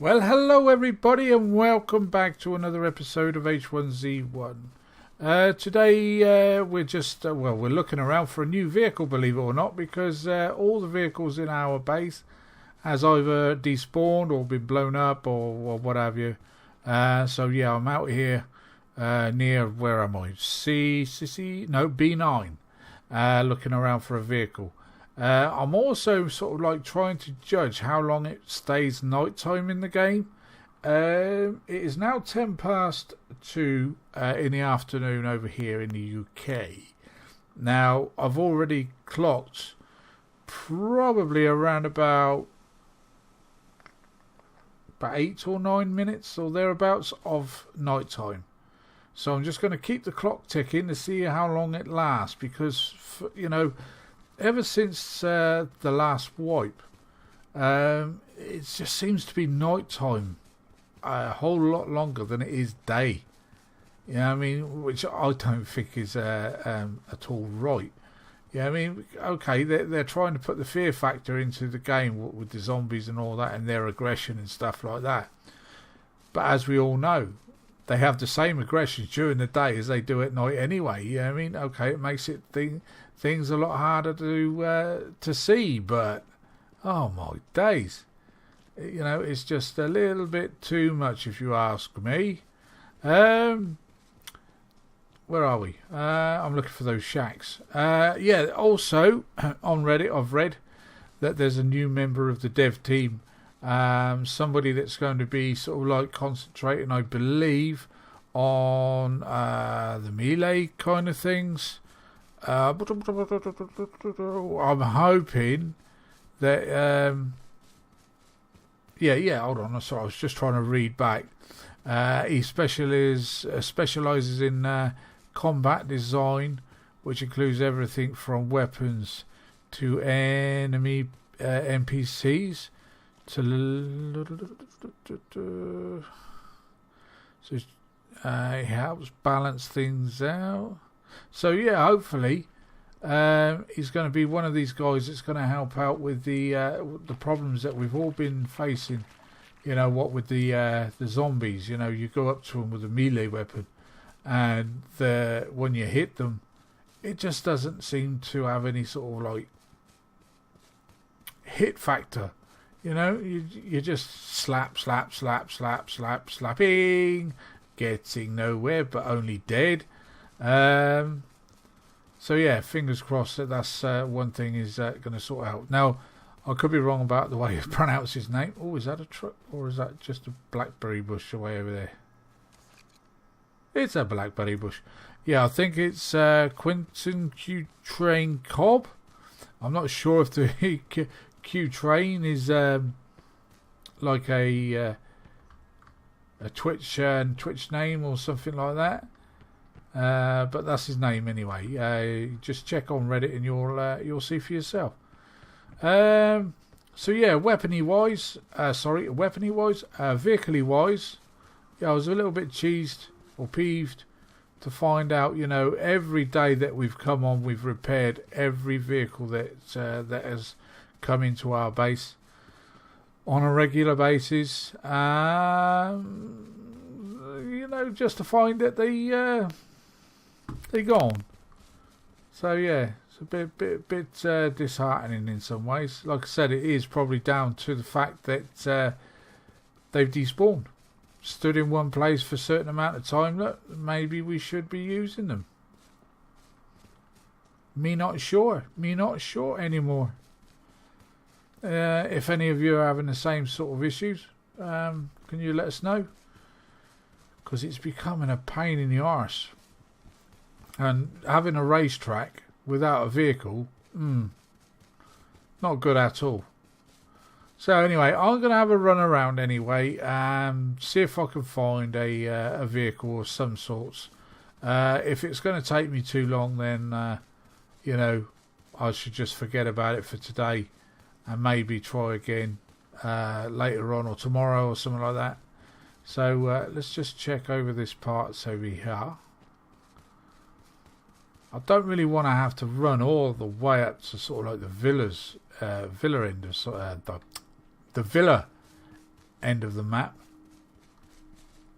Well, hello everybody, and welcome back to another episode of H1Z1. Today we're looking around for a new vehicle, believe it or not, because all the vehicles in our base has either despawned or been blown up or what have you. So yeah, I'm out here near, where am I? B9, looking around for a vehicle. I'm also sort of like trying to judge how long it stays nighttime in the game. It is now 10 past 2 in the afternoon over here in the UK. Now, I've already clocked probably around about 8 or 9 minutes or thereabouts of nighttime. So I'm just going to keep the clock ticking to see how long it lasts, because, ever since the last wipe, it just seems to be night time a whole lot longer than it is day. You know what I mean? Which I don't think is at all right. Yeah, I mean, okay, they're trying to put the fear factor into the game with the zombies and all that, and their aggression and stuff like that. But as we all know, they have the same aggression during the day as they do at night anyway. You know what I mean? Okay, it makes things a lot harder to see, but oh my days, it's just a little bit too much if you ask me. Where are we? I'm looking for those shacks. Also on Reddit I've read that there's a new member of the dev team, somebody that's going to be sort of like concentrating, I believe, on the melee kind of things. I'm hoping that hold on, sorry, I was just trying to read back. He specializes in combat design, which includes everything from weapons to enemy NPCs to he helps balance things out. So yeah, hopefully he's going to be one of these guys that's going to help out with the problems that we've all been facing. What with the zombies. You go up to them with a melee weapon, and when you hit them, it just doesn't seem to have any sort of like hit factor. You just slapping, getting nowhere but only dead. So yeah, fingers crossed that's one thing is going to sort out. Now, I could be wrong about the way you pronounce his name. Oh, is that a truck or is that just a blackberry bush away over there? It's a blackberry bush. Yeah, I think it's Quentin Q-Train Cobb. I'm not sure if the Q-Train is like a Twitch name or something like that. But that's his name anyway. Just check on Reddit and you'll see for yourself. So yeah, weapony wise, vehicle wise, yeah, I was a little bit cheesed or peeved to find out, every day that we've come on, we've repaired every vehicle that has come into our base on a regular basis. Just to find that they're gone. So yeah, it's a bit disheartening in some ways. Like I said, it is probably down to the fact that they've despawned, stood in one place for a certain amount of time. Look, maybe we should be using them. Me not sure anymore. If any of you are having the same sort of issues, can you let us know? Because it's becoming a pain in the arse. And having a racetrack without a vehicle, not good at all. So anyway, I'm going to have a run around anyway, see if I can find a vehicle of some sorts. If it's going to take me too long, then, I should just forget about it for today and maybe try again later on or tomorrow or something like that. So let's just check over this part over here. I don't really want to have to run all the way up to sort of like the villa end of the villa end of the map.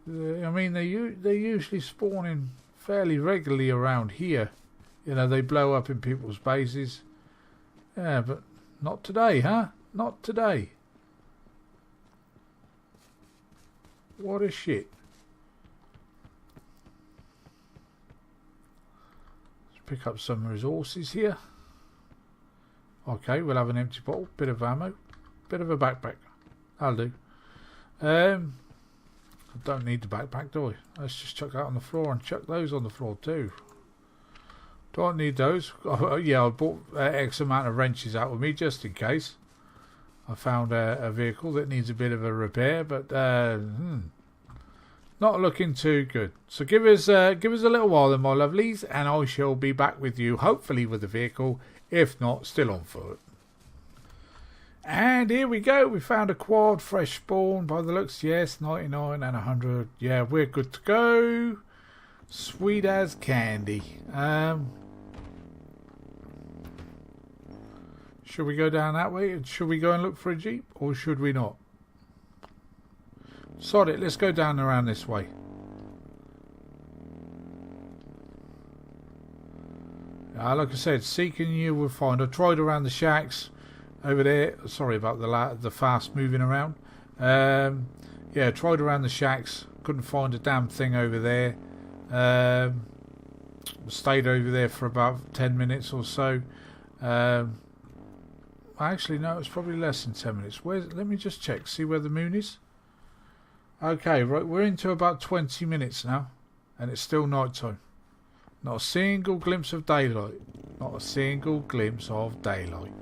I mean, they're usually spawning fairly regularly around here. You know, they blow up in people's bases. Yeah, but not today, huh? Not today. What a shit. Let's pick up some resources here. Okay, we'll have an empty bottle, bit of ammo, bit of a backpack. That'll do. I don't need the backpack, do I? Let's just chuck that on the floor and chuck those on the floor too. Don't need those. Oh, yeah, I bought X amount of wrenches out with me just in case. I found a vehicle that needs a bit of a repair, but not looking too good. So give us a little while then, my lovelies, and I shall be back with you, hopefully with the vehicle, if not, still on foot. And here we go. We found a quad, fresh spawn by the looks. Yes, 99 and 100. Yeah, we're good to go. Sweet as candy. Should we go down that way? Should we go and look for a jeep, or should we not? Sod it, let's go down around this way. Like I said, seeking you will find. I tried around the shacks over there. Sorry about the fast moving around. Yeah, tried around the shacks. Couldn't find a damn thing over there. Stayed over there for about 10 minutes or so. Actually, no, it's probably less than 10 minutes. Let me just check, see where the moon is. Okay, right, we're into about 20 minutes now, and it's still night time. Not a single glimpse of daylight. Not a single glimpse of daylight.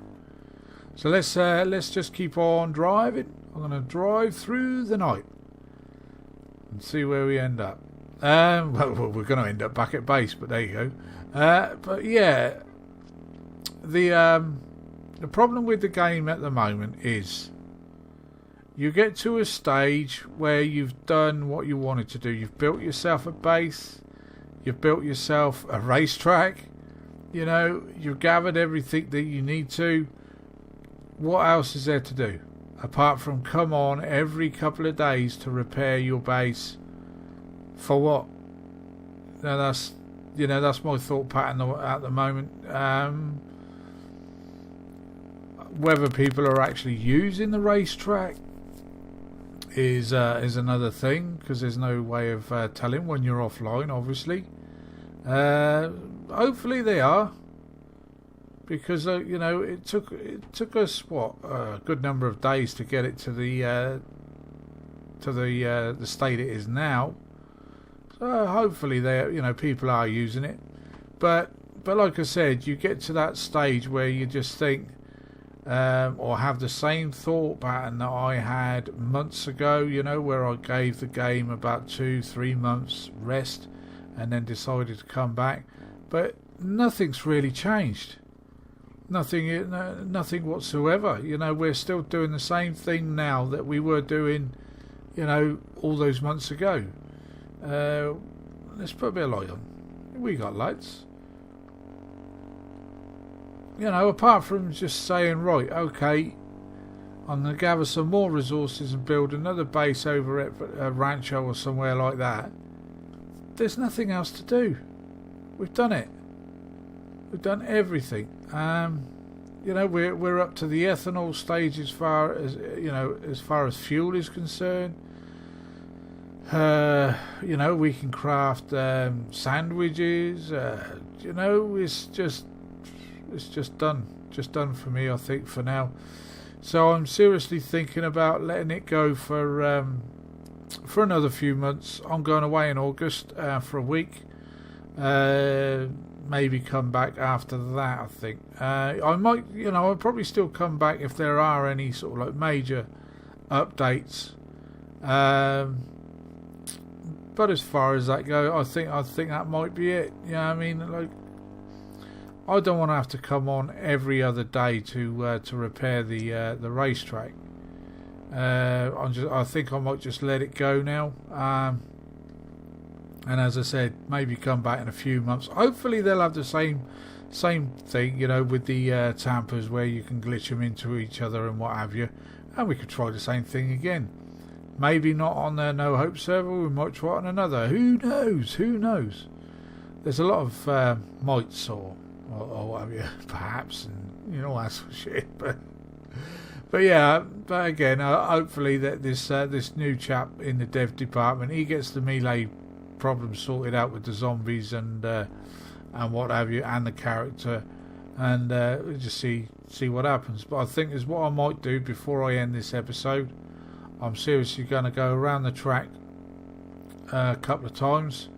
So let's just keep on driving. I'm going to drive through the night and see where we end up. Well, we're going to end up back at base, but there you go. But yeah, the problem with the game at the moment is you get to a stage where you've done what you wanted to do. You've built yourself a base. You've built yourself a racetrack. You know, you've gathered everything that you need to. What else is there to do? Apart from come on every couple of days to repair your base. For what? Now that's my thought pattern at the moment. Whether people are actually using the racetrack is another thing, because there's no way of telling when you're offline, obviously. Hopefully they are, because it took us a good number of days to get it to the state it is now. So hopefully people are using it, but like I said, you get to that stage where you just think, or have the same thought pattern that I had months ago, where I gave the game about 2-3 months rest and then decided to come back. But nothing's really changed. Nothing whatsoever. We're still doing the same thing now that we were doing, all those months ago. Let's put a bit of light on. We got lights. Apart from just saying, right, okay, I'm going to gather some more resources and build another base over at Rancho or somewhere like that, there's nothing else to do. We've done it. We've done everything. We're up to the ethanol stage as far as fuel is concerned. We can craft sandwiches. It's just done for me, I think, for now. So I'm seriously thinking about letting it go for another few months. I'm going away in August for a week. Maybe come back after that, I think. I might, I'll probably still come back if there are any sort of like major updates. But as far as that goes, I think that might be it. I don't want to have to come on every other day to repair the racetrack. I think I might just let it go now. And as I said, maybe come back in a few months. Hopefully they'll have the same thing, with the tampers where you can glitch them into each other and what have you. And we could try the same thing again. Maybe not on the No Hope server. We might try it on another. Who knows? Who knows? There's a lot of mites or what have you, perhaps, and all that sort of shit. But yeah. But again, hopefully that this new chap in the dev department, he gets the melee problem sorted out with the zombies and what have you, and the character, and we'll just see what happens. But I think is what I might do before I end this episode. I'm seriously going to go around the track a couple of times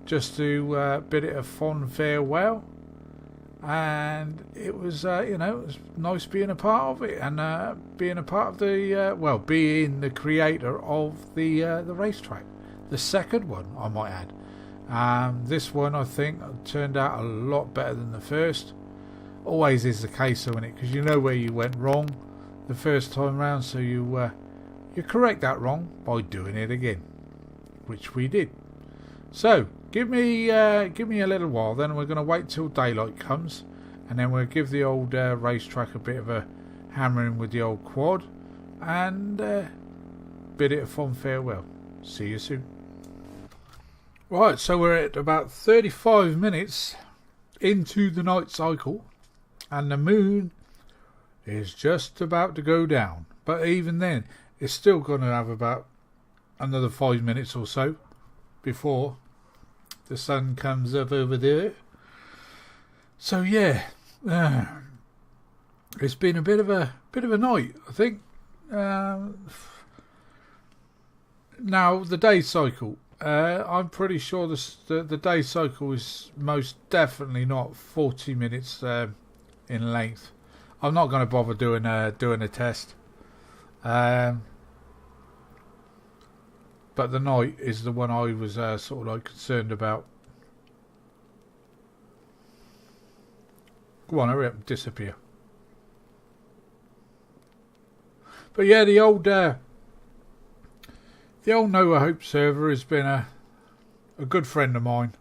just to bid it a fond farewell. And it was, it was nice being a part of it, and being a part of the, being the creator of the racetrack, the second one, I might add. This one, I think, turned out a lot better than the first. Always is the case, though, isn't it? Because you know where you went wrong the first time round, so you correct that wrong by doing it again, which we did. So give me a little while, then we're going to wait till daylight comes, and then we'll give the old racetrack a bit of a hammering with the old quad, and bid it a fond farewell. See you soon. Right, so we're at about 35 minutes into the night cycle, and the moon is just about to go down. But even then, it's still going to have about another 5 minutes or so before the sun comes up over there. So yeah, it's been a bit of a night, I think. Now the day cycle. I'm pretty sure the day cycle is most definitely not 40 minutes in length. I'm not going to bother doing a test. But the night is the one I was sort of like concerned about. Go on, hurry up and disappear. But yeah, the old No Hope server has been a good friend of mine.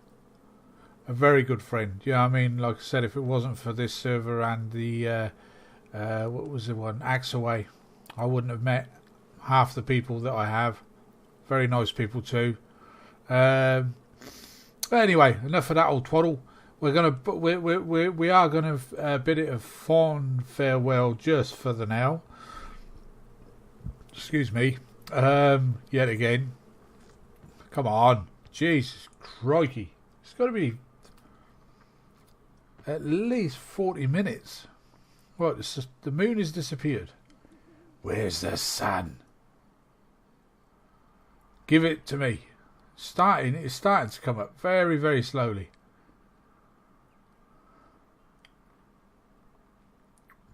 A very good friend. Yeah, I mean, like I said, if it wasn't for this server and the what was the one, Axaway, I wouldn't have met half the people that I have. Very nice people too. But anyway, enough of that old twaddle. We are gonna bid it a fond farewell just for the now. Excuse me. Yet again. Come on, Jesus crikey! It's got to be at least 40 minutes. What? The moon has disappeared. Where's the sun? Give it to me. It's starting to come up very, very slowly.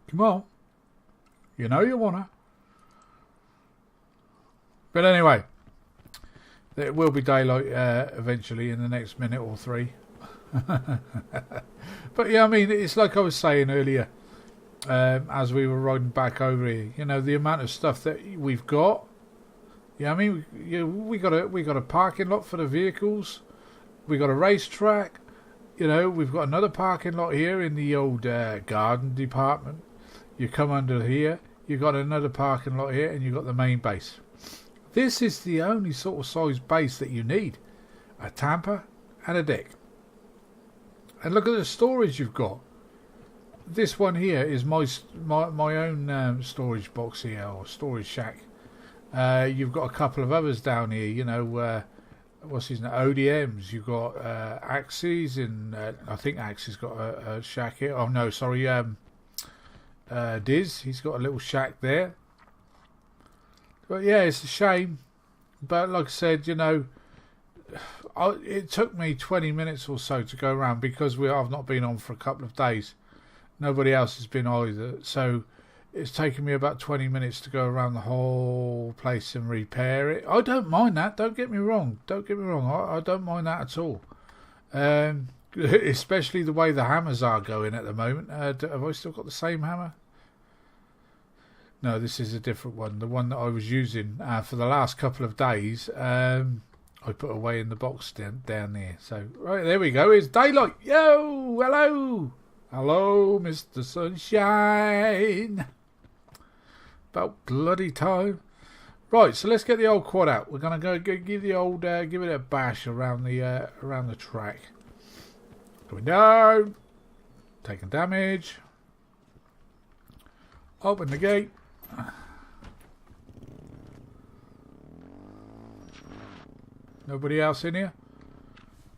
Come on. You know you wanna. But anyway, there will be daylight eventually in the next minute or three. But yeah, I mean, it's like I was saying earlier, as we were riding back over here. The amount of stuff that we've got. Yeah, I mean, we got a parking lot for the vehicles. We got a racetrack. We've got another parking lot here in the old garden department. You come under here, you got another parking lot here, and you got the main base. This is the only sort of size base that you need: a tamper and a deck. And look at the storage you've got. This one here is my own storage box here, or storage shack. You've got a couple of others down here, what's his name? ODMs. You've got Axes, and I think Axes got a shack here. Oh no, sorry, Diz. He's got a little shack there. But yeah, it's a shame. But like I said, it took me 20 minutes or so to go around because I've not been on for a couple of days. Nobody else has been either. So it's taken me about 20 minutes to go around the whole place and repair it. I don't mind that. Don't get me wrong. I don't mind that at all. Especially the way the hammers are going at the moment. Have I still got the same hammer? No, this is a different one. The one that I was using for the last couple of days, I put away in the box down there. So, right, there we go. It's daylight. Yo, hello. Hello, Mr. Sunshine. About bloody time. Right, so let's get the old quad out. We're gonna go give the old give it a bash around the track. Going down, taking damage. Open the gate. Nobody else in here.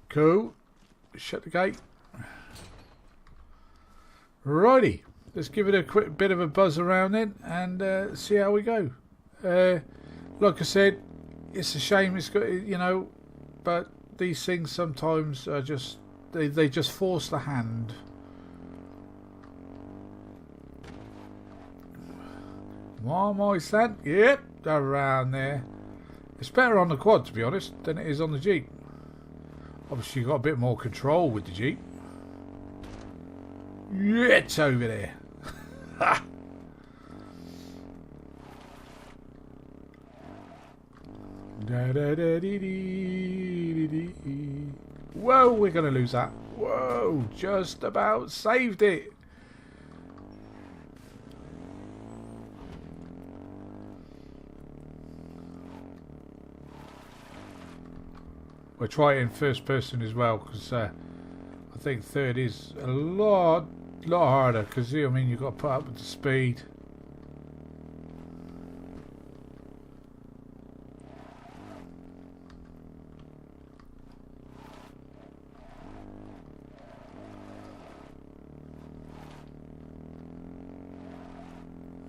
Cool. Shut the gate. Righty. Let's give it a quick bit of a buzz around then and see how we go. Like I said, it's a shame it's got, you know, but these things sometimes are just they just force the hand. One more son. Yep, around there. It's better on the quad, to be honest, than it is on the Jeep. Obviously, you've got a bit more control with the Jeep. Yeah, it's over there. Ha! Whoa, we're going to lose that. Whoa, just about saved it. We'll try it in first person as well, because I think third is a lot harder, because I mean you've got to put up with the speed.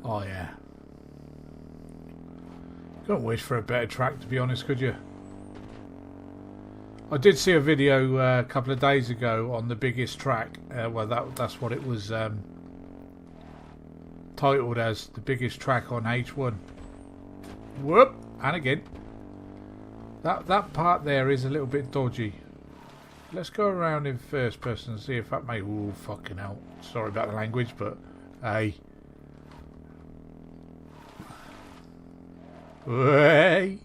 Oh yeah. Couldn't wish for a better track, to be honest, could you? I did see a video a couple of days ago on the biggest track. Well, that's what it was titled as, the biggest track on H1. Whoop! And again. That part there is a little bit dodgy. Let's go around in first person and see if that may... Ooh, fucking hell. Sorry about the language, but... Hey. Hey.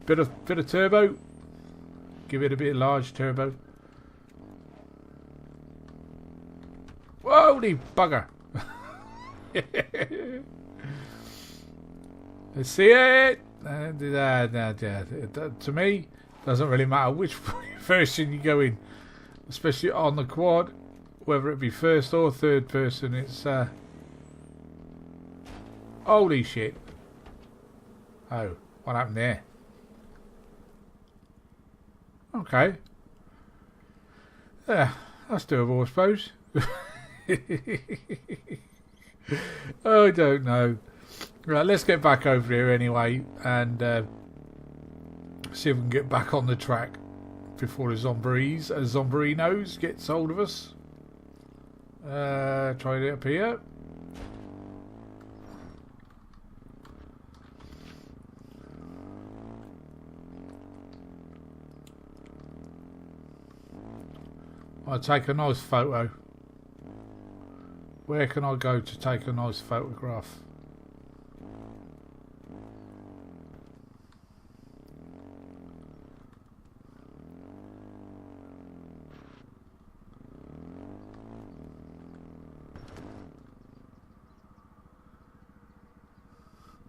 Bit of turbo. Give it a bit of large turbo. Holy bugger! Let's see it. To me, doesn't really matter which version you go in, especially on the quad, whether it be first or third person. It's holy shit! Oh, what happened there? Okay. Yeah, that's doable, I suppose. I don't know. Right, let's get back over here anyway and see if we can get back on the track before the Zombrinos gets hold of us. Try it up here. I'll take a nice photo. Where can I go to take a nice photograph?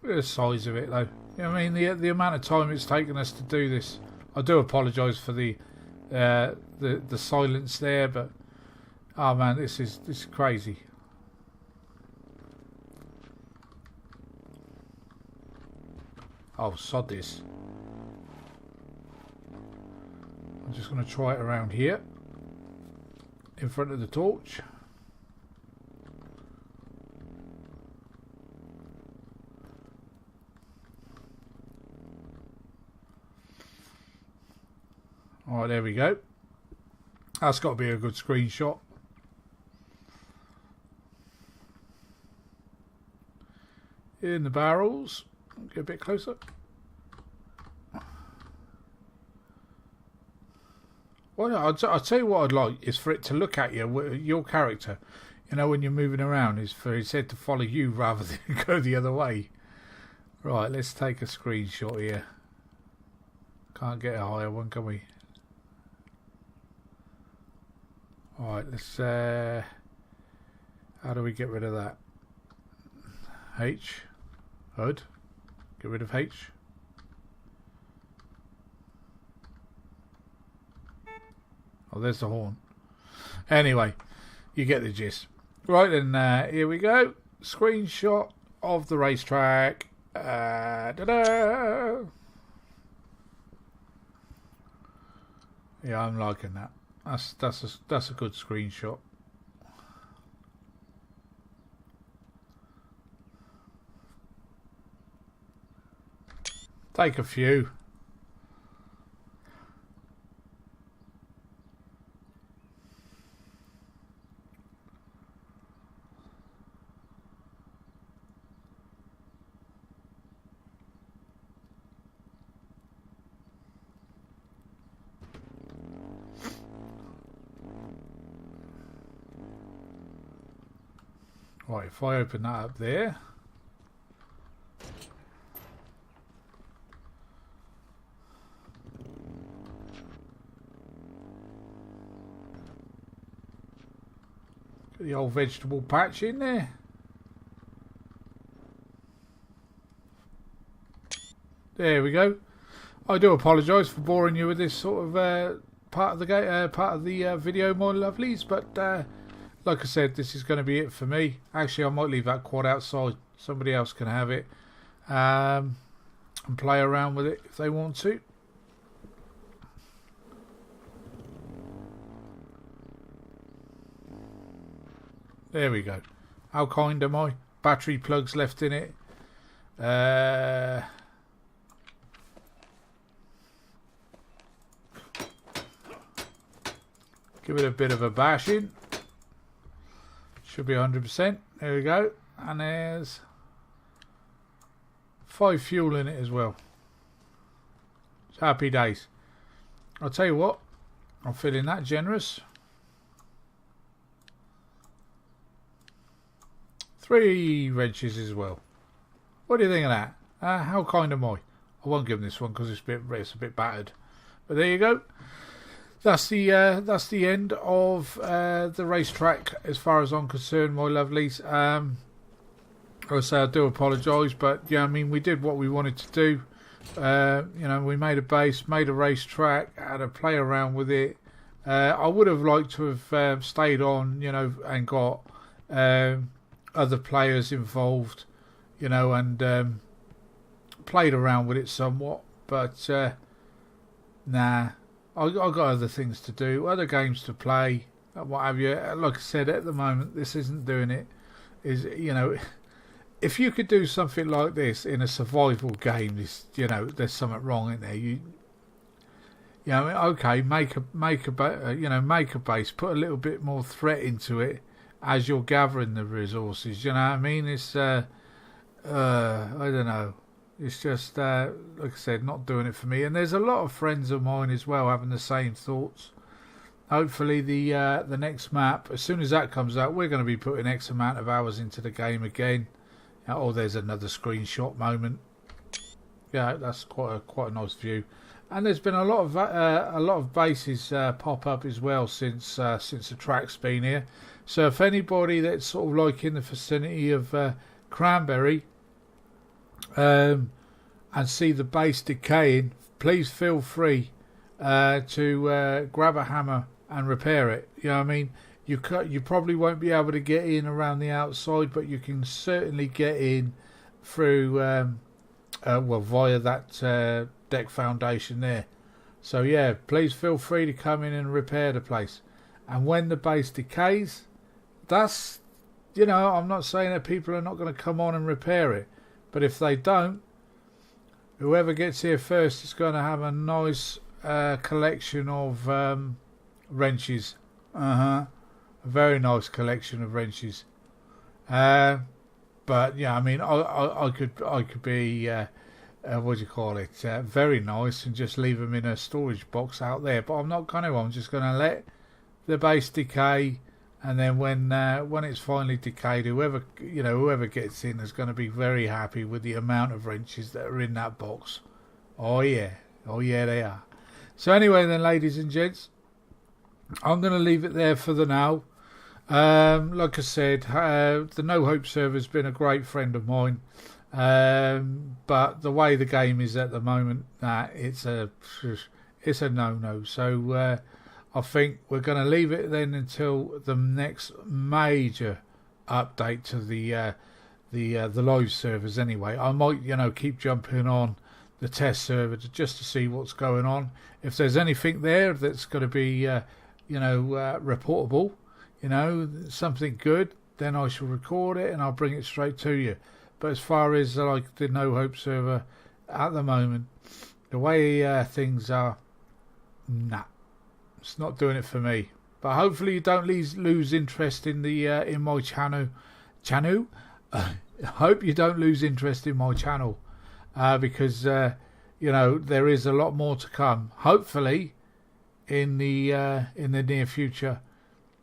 Look at the size of it though. You know what I mean, the amount of time it's taken us to do this. I do apologise for the silence there, but oh man, this is crazy. Oh, sod this. I'm just going to try it around here in front of the torch. Alright, there we go. That's got to be a good screenshot. In the barrels. Get a bit closer. Well, I'll tell you what I'd like is for it to look at you, your character. You know, when you're moving around, is for his head to follow you rather than go the other way. Right, let's take a screenshot here. Can't get a higher one, can we? Alright, let's how do we get rid of that? H HUD. Get rid of H. Oh, there's the horn. Anyway, you get the gist. Right then, here we go. Screenshot of the racetrack. Ta-da! Yeah, I'm liking that. That's a good screenshot. Take a few. Right, if I open that up there. Get the old vegetable patch in there. There we go. I do apologise for boring you with this sort of part of the video, my lovelies, but like I said, this is going to be it for me. Actually, I might leave that quad outside. Somebody else can have it and play around with it if they want to. There we go. How kind am I? Battery plugs left in it. Give it a bit of a bashing. Should be 100%. There we go. And there's 5 fuel in it as well. It's happy days. I'll tell you what. I'm feeling that generous. 3 wrenches as well. What do you think of that? How kind am I? I won't give them this one because it's a bit battered. But there you go. That's the end of the racetrack as far as I'm concerned, my lovelies. I say I do apologise, but yeah, I mean we did what we wanted to do. You know, we made a base, made a racetrack, had a play around with it. I would have liked to have stayed on, you know, and got other players involved, you know, and played around with it somewhat. But nah. I got other things to do, other games to play, what have you. Like I said, at the moment, this isn't doing it. Is, you know, if you could do something like this in a survival game, you know, there's something wrong in there. You know, okay, make a base, put a little bit more threat into it as you're gathering the resources. You know what I mean? It's I don't know. It's just, like I said, not doing it for me. And there's a lot of friends of mine as well having the same thoughts. Hopefully the next map, as soon as that comes out, we're going to be putting X amount of hours into the game again. Oh, there's another screenshot moment. Yeah, that's quite a nice view. And there's been a lot of bases pop up as well since the track's been here. So if anybody that's sort of like in the vicinity of Cranberry and see the base decaying, please feel free to grab a hammer and repair it. You know what I mean? You probably won't be able to get in around the outside, but you can certainly get in through via that deck foundation there. So yeah, please feel free to come in and repair the place. And when the base decays, that's, you know, I'm not saying that people are not going to come on and repair it. But if they don't, whoever gets here first is going to have a nice collection of wrenches. A very nice collection of wrenches. But yeah, I mean, I could be what do you call it? Very nice and just leave them in a storage box out there. But I'm not going to. I'm just going to let the base decay. And then when it's finally decayed, whoever gets in is going to be very happy with the amount of wrenches that are in that box. Oh yeah, they are. So anyway, then, ladies and gents, I'm going to leave it there for the now. Like I said, the No Hope server has been a great friend of mine. But the way the game is at the moment, it's a no-no. So I think we're going to leave it then until the next major update to the live servers. Anyway, I might keep jumping on the test server just to see what's going on. If there's anything there that's going to be reportable, something good, then I shall record it and I'll bring it straight to you. But as far as like the No Hope server at the moment, the way things are, nah, it's not doing it for me. But hopefully you don't lose interest in the in my channel. I hope you don't lose interest in my channel, because there is a lot more to come. Hopefully, in the near future,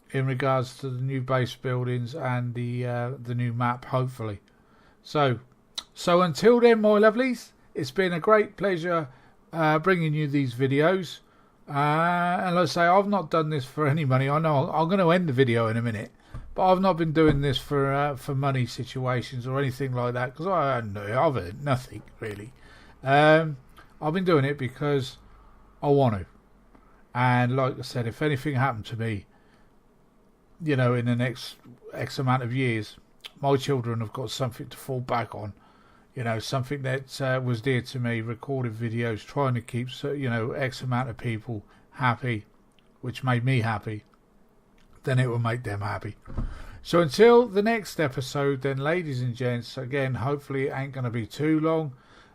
in regards to the new base buildings and the new map. Hopefully. So until then, my lovelies, it's been a great pleasure bringing you these videos. And let's say I've not done this for any money. I know I'm going to end the video in a minute, but I've not been doing this for money situations or anything like that, because I've earned nothing really. I've been doing it because I want to, and like I said, if anything happened to me, in the next X amount of years, my children have got something to fall back on. Something that was dear to me, recorded videos, trying to keep, X amount of people happy, which made me happy, then it will make them happy. So until the next episode, then, ladies and gents, again, hopefully it ain't going to be too long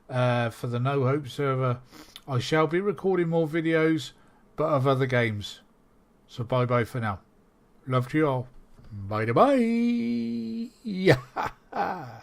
for the No Hope server. I shall be recording more videos, but of other games. So bye-bye for now. Love to you all. Bye-bye. Yeah.